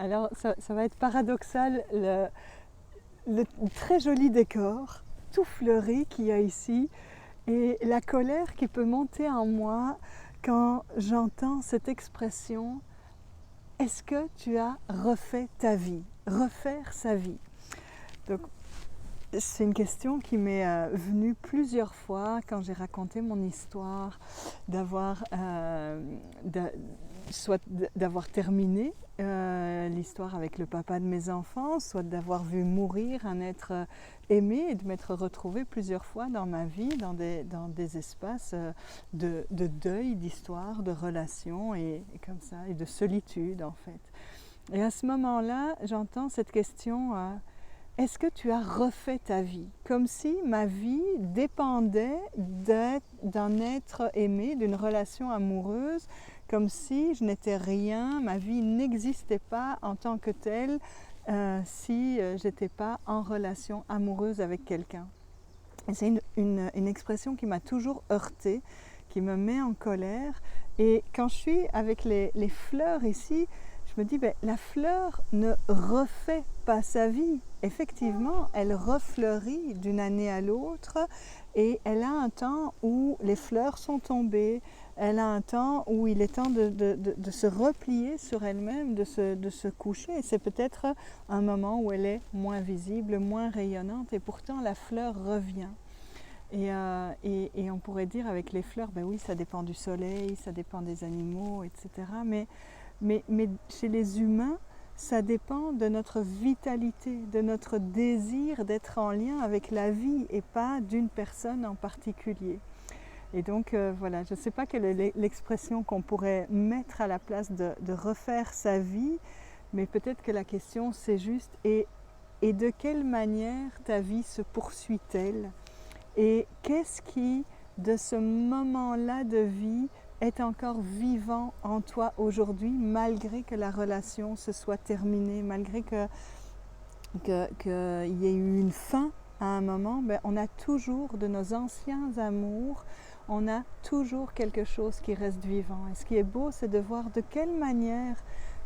Alors ça va être paradoxal, le très joli décor, tout fleuri qu'il y a ici, et la colère qui peut monter en moi quand j'entends cette expression « Est-ce que tu as refait ta vie ?» Refaire sa vie. Donc, c'est une question qui m'est venue plusieurs fois quand j'ai raconté mon histoire, soit d'avoir terminé l'histoire avec le papa de mes enfants, soit d'avoir vu mourir un être aimé et de m'être retrouvée plusieurs fois dans ma vie dans des espaces de deuil, d'histoire, de relations et comme ça, et de solitude en fait. Et à ce moment-là, j'entends cette question est-ce que tu as refait ta vie? Comme si ma vie dépendait d'un être aimé, d'une relation amoureuse, comme si je n'étais rien, ma vie n'existait pas en tant que telle si je n'étais pas en relation amoureuse avec quelqu'un. Et c'est une expression qui m'a toujours heurtée, qui me met en colère. Et quand je suis avec les fleurs ici, je me dis, la fleur ne refait pas sa vie. Effectivement, elle refleurit d'une année à l'autre et elle a un temps où les fleurs sont tombées, elle a un temps où il est temps de se replier sur elle-même, de se coucher. Et c'est peut-être un moment où elle est moins visible, moins rayonnante et pourtant la fleur revient. Et on pourrait dire avec les fleurs, oui, ça dépend du soleil, ça dépend des animaux, etc. Mais chez les humains, ça dépend de notre vitalité, de notre désir d'être en lien avec la vie et pas d'une personne en particulier. Et donc voilà, je ne sais pas quelle est l'expression qu'on pourrait mettre à la place de refaire sa vie, mais peut-être que la question c'est juste et de quelle manière ta vie se poursuit-elle? Et qu'est-ce qui, de ce moment-là de vie, est encore vivant en toi aujourd'hui, malgré que la relation se soit terminée, malgré qu'il y ait eu une fin à un moment, on a toujours de nos anciens amours, on a toujours quelque chose qui reste vivant. Et ce qui est beau, c'est de voir de quelle manière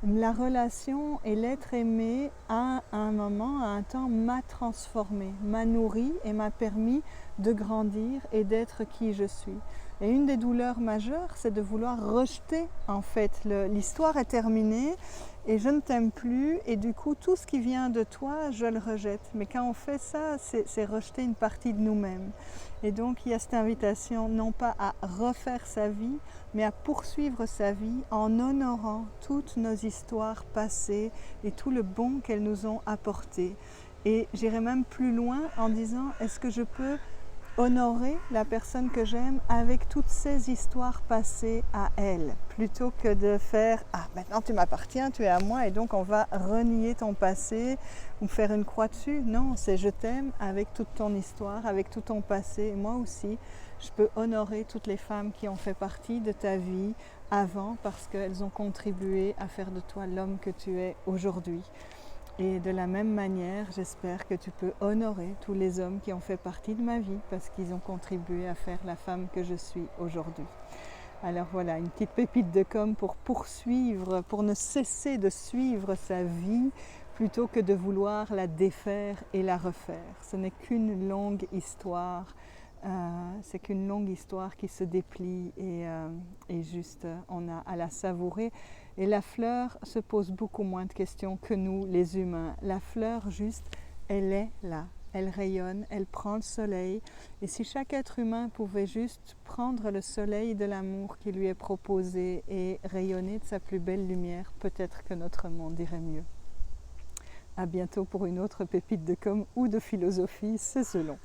la relation et l'être aimé à un moment, à un temps, m'a transformée, m'a nourrie et m'a permis de grandir et d'être qui je suis. Et une des douleurs majeures, c'est de vouloir rejeter en fait. L'histoire est terminée et je ne t'aime plus et du coup tout ce qui vient de toi, je le rejette. Mais quand on fait ça, c'est rejeter une partie de nous-mêmes. Et donc il y a cette invitation non pas à refaire sa vie, mais à poursuivre sa vie en honorant toutes nos histoires passées et tout le bon qu'elles nous ont apporté. Et j'irai même plus loin en disant, est-ce que je peux honorer la personne que j'aime avec toutes ces histoires passées à elle, plutôt que de faire « Ah, maintenant tu m'appartiens, tu es à moi et donc on va renier ton passé ou faire une croix dessus. » Non, c'est « Je t'aime avec toute ton histoire, avec tout ton passé. Et moi aussi, je peux honorer toutes les femmes qui ont fait partie de ta vie avant parce qu'elles ont contribué à faire de toi l'homme que tu es aujourd'hui. » Et de la même manière, j'espère que tu peux honorer tous les hommes qui ont fait partie de ma vie parce qu'ils ont contribué à faire la femme que je suis aujourd'hui. Alors voilà, une petite pépite de com pour poursuivre, pour ne cesser de suivre sa vie plutôt que de vouloir la défaire et la refaire. Ce n'est qu'une longue histoire, c'est qu'une longue histoire qui se déplie et juste on a à la savourer. Et la fleur se pose beaucoup moins de questions que nous, les humains. La fleur, juste, elle est là, elle rayonne, elle prend le soleil. Et si chaque être humain pouvait juste prendre le soleil de l'amour qui lui est proposé et rayonner de sa plus belle lumière, peut-être que notre monde irait mieux. À bientôt pour une autre pépite de com ou de philosophie, c'est selon.